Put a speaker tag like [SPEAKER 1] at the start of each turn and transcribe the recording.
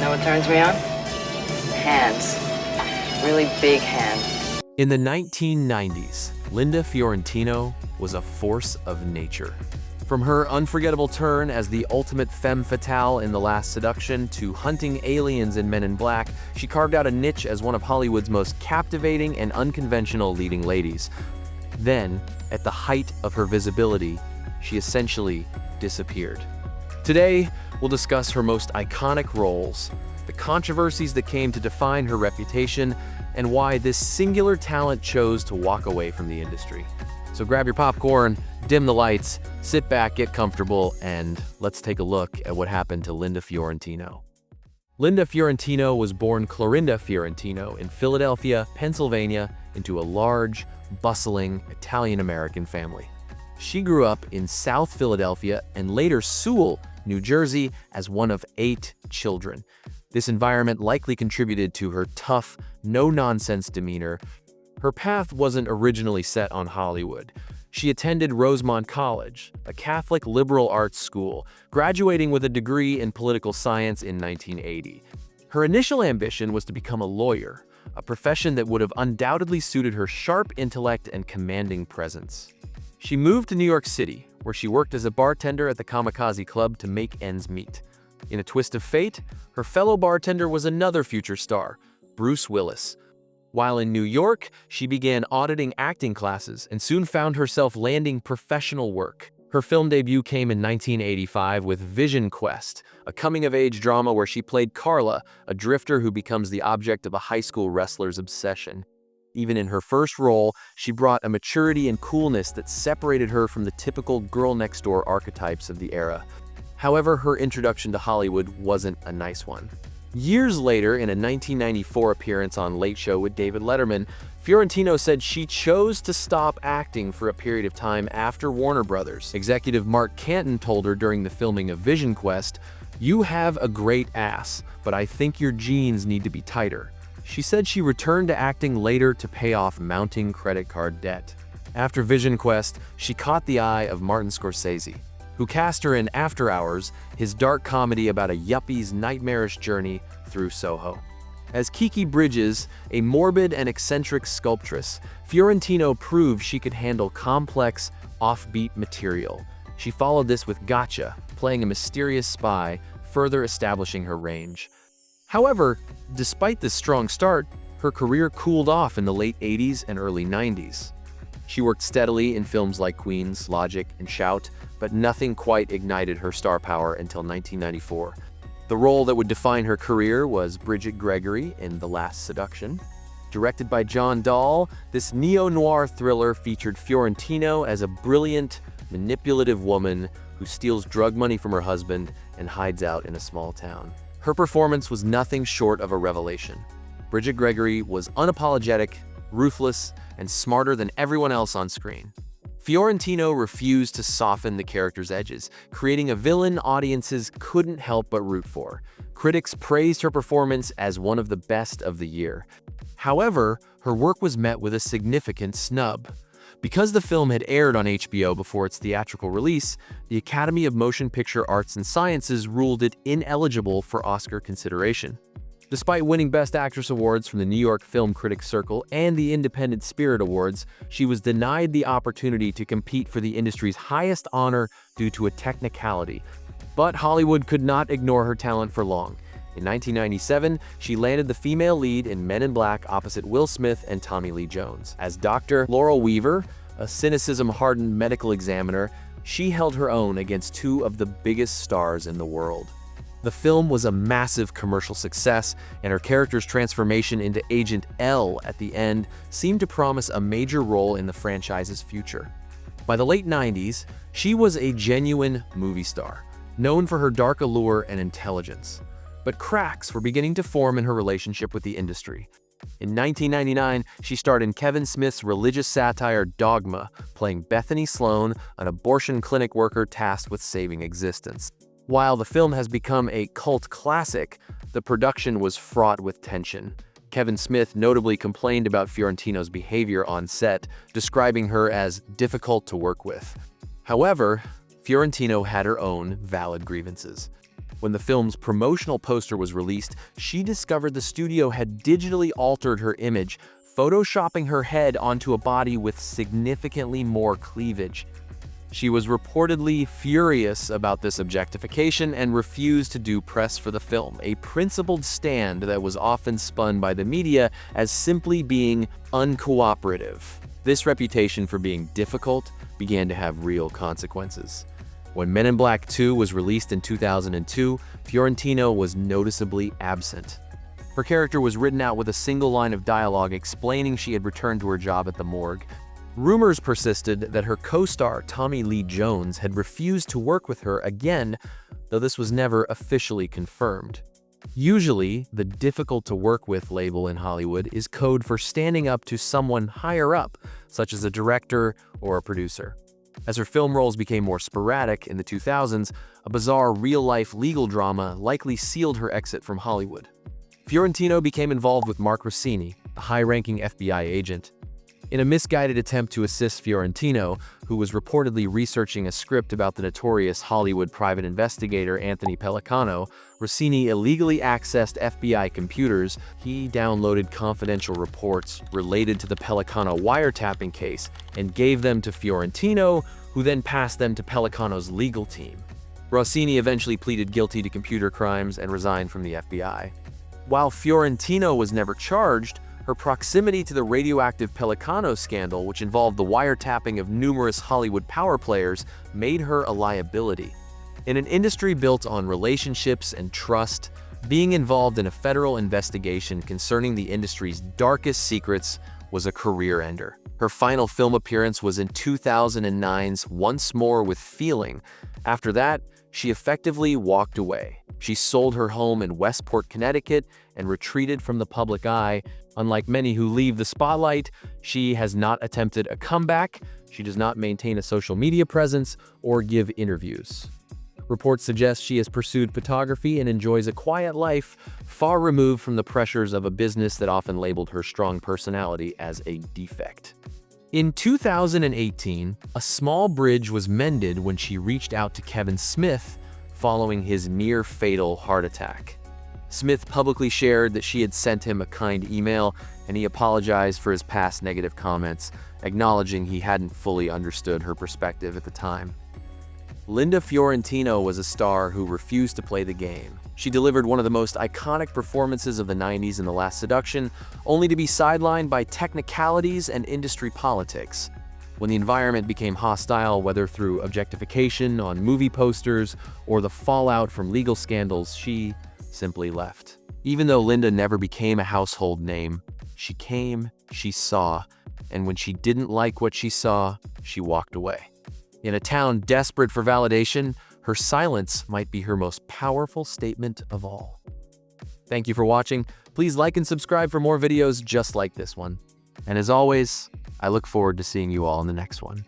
[SPEAKER 1] Know what turns me on? Hands. Really big hands.
[SPEAKER 2] In the 1990s, Linda Fiorentino was a force of nature. From her unforgettable turn as the ultimate femme fatale in The Last Seduction to hunting aliens in Men in Black, she carved out a niche as one of Hollywood's most captivating and unconventional leading ladies. Then, at the height of her visibility, she essentially disappeared. Today, we'll discuss her most iconic roles, the controversies that came to define her reputation, and why this singular talent chose to walk away from the industry. So grab your popcorn, dim the lights, sit back, get comfortable, and let's take a look at what happened to Linda Fiorentino. Linda Fiorentino was born Clorinda Fiorentino in Philadelphia, Pennsylvania, into a large, bustling Italian-American family. She grew up in South Philadelphia and later Sewell, New Jersey, as one of 8 children. This environment likely contributed to her tough, no-nonsense demeanor. Her path wasn't originally set on Hollywood. She attended Rosemont College, a Catholic liberal arts school, graduating with a degree in political science in 1980. Her initial ambition was to become a lawyer, a profession that would have undoubtedly suited her sharp intellect and commanding presence. She moved to New York City, where she worked as a bartender at the Kamikaze Club to make ends meet. In a twist of fate, her fellow bartender was another future star, Bruce Willis. While in New York, she began auditing acting classes and soon found herself landing professional work. Her film debut came in 1985 with Vision Quest, a coming-of-age drama where she played Carla, a drifter who becomes the object of a high school wrestler's obsession. Even in her first role, she brought a maturity and coolness that separated her from the typical girl-next-door archetypes of the era. However, her introduction to Hollywood wasn't a nice one. Years later, in a 1994 appearance on Late Show with David Letterman, Fiorentino said she chose to stop acting for a period of time after Warner Brothers. Executive Mark Canton told her during the filming of Vision Quest, "You have a great ass, but I think your jeans need to be tighter." She said she returned to acting later to pay off mounting credit card debt. After Vision Quest, she caught the eye of Martin Scorsese, who cast her in After Hours, his dark comedy about a yuppie's nightmarish journey through Soho. As Kiki Bridges, a morbid and eccentric sculptress, Fiorentino proved she could handle complex, offbeat material. She followed this with Gotcha, playing a mysterious spy, further establishing her range. However, despite this strong start, her career cooled off in the late 80s and early 90s. She worked steadily in films like Queens, Logic, and Shout, but nothing quite ignited her star power until 1994. The role that would define her career was Bridget Gregory in The Last Seduction. Directed by John Dahl, this neo-noir thriller featured Fiorentino as a brilliant, manipulative woman who steals drug money from her husband and hides out in a small town. Her performance was nothing short of a revelation. Bridget Gregory was unapologetic, ruthless, and smarter than everyone else on screen. Fiorentino refused to soften the character's edges, creating a villain audiences couldn't help but root for. Critics praised her performance as one of the best of the year. However, her work was met with a significant snub. Because the film had aired on HBO before its theatrical release, the Academy of Motion Picture Arts and Sciences ruled it ineligible for Oscar consideration. Despite winning Best Actress awards from the New York Film Critics Circle and the Independent Spirit Awards, she was denied the opportunity to compete for the industry's highest honor due to a technicality. But Hollywood could not ignore her talent for long. In 1997, she landed the female lead in Men in Black opposite Will Smith and Tommy Lee Jones. As Dr. Laurel Weaver, a cynicism-hardened medical examiner, she held her own against 2 of the biggest stars in the world. The film was a massive commercial success, and her character's transformation into Agent L at the end seemed to promise a major role in the franchise's future. By the late 90s, she was a genuine movie star, known for her dark allure and intelligence. But cracks were beginning to form in her relationship with the industry. In 1999, she starred in Kevin Smith's religious satire Dogma, playing Bethany Sloan, an abortion clinic worker tasked with saving existence. While the film has become a cult classic, the production was fraught with tension. Kevin Smith notably complained about Fiorentino's behavior on set, describing her as difficult to work with. However, Fiorentino had her own valid grievances. When the film's promotional poster was released, she discovered the studio had digitally altered her image, photoshopping her head onto a body with significantly more cleavage. She was reportedly furious about this objectification and refused to do press for the film, a principled stand that was often spun by the media as simply being uncooperative. This reputation for being difficult began to have real consequences. When Men in Black 2 was released in 2002, Fiorentino was noticeably absent. Her character was written out with a single line of dialogue explaining she had returned to her job at the morgue. Rumors persisted that her co-star Tommy Lee Jones had refused to work with her again, though this was never officially confirmed. Usually, the difficult-to-work-with label in Hollywood is code for standing up to someone higher up, such as a director or a producer. As her film roles became more sporadic in the 2000s, a bizarre real-life legal drama likely sealed her exit from Hollywood. Fiorentino became involved with Mark Rossini, a high-ranking FBI agent. In a misguided attempt to assist Fiorentino, who was reportedly researching a script about the notorious Hollywood private investigator Anthony Pellicano, Rossini illegally accessed FBI computers. He downloaded confidential reports related to the Pellicano wiretapping case and gave them to Fiorentino, who then passed them to Pellicano's legal team. Rossini eventually pleaded guilty to computer crimes and resigned from the FBI. While Fiorentino was never charged, her proximity to the radioactive Pellicano scandal, which involved the wiretapping of numerous Hollywood power players, made her a liability. In an industry built on relationships and trust, being involved in a federal investigation concerning the industry's darkest secrets was a career ender. Her final film appearance was in 2009's Once More with Feeling. After that, she effectively walked away. She sold her home in Westport, Connecticut, and retreated from the public eye. Unlike many who leave the spotlight, she has not attempted a comeback, she does not maintain a social media presence, or give interviews. Reports suggest she has pursued photography and enjoys a quiet life, far removed from the pressures of a business that often labeled her strong personality as a defect. In 2018, a small bridge was mended when she reached out to Kevin Smith following his near-fatal heart attack. Smith publicly shared that she had sent him a kind email, and he apologized for his past negative comments, acknowledging he hadn't fully understood her perspective at the time. Linda Fiorentino was a star who refused to play the game. She delivered one of the most iconic performances of the 90s in The Last Seduction, only to be sidelined by technicalities and industry politics. When the environment became hostile, whether through objectification on movie posters or the fallout from legal scandals, she simply left. Even though Linda never became a household name, she came, she saw, and when she didn't like what she saw, she walked away. In a town desperate for validation, her silence might be her most powerful statement of all. Thank you for watching. Please like and subscribe for more videos just like this one. And as always, I look forward to seeing you all in the next one.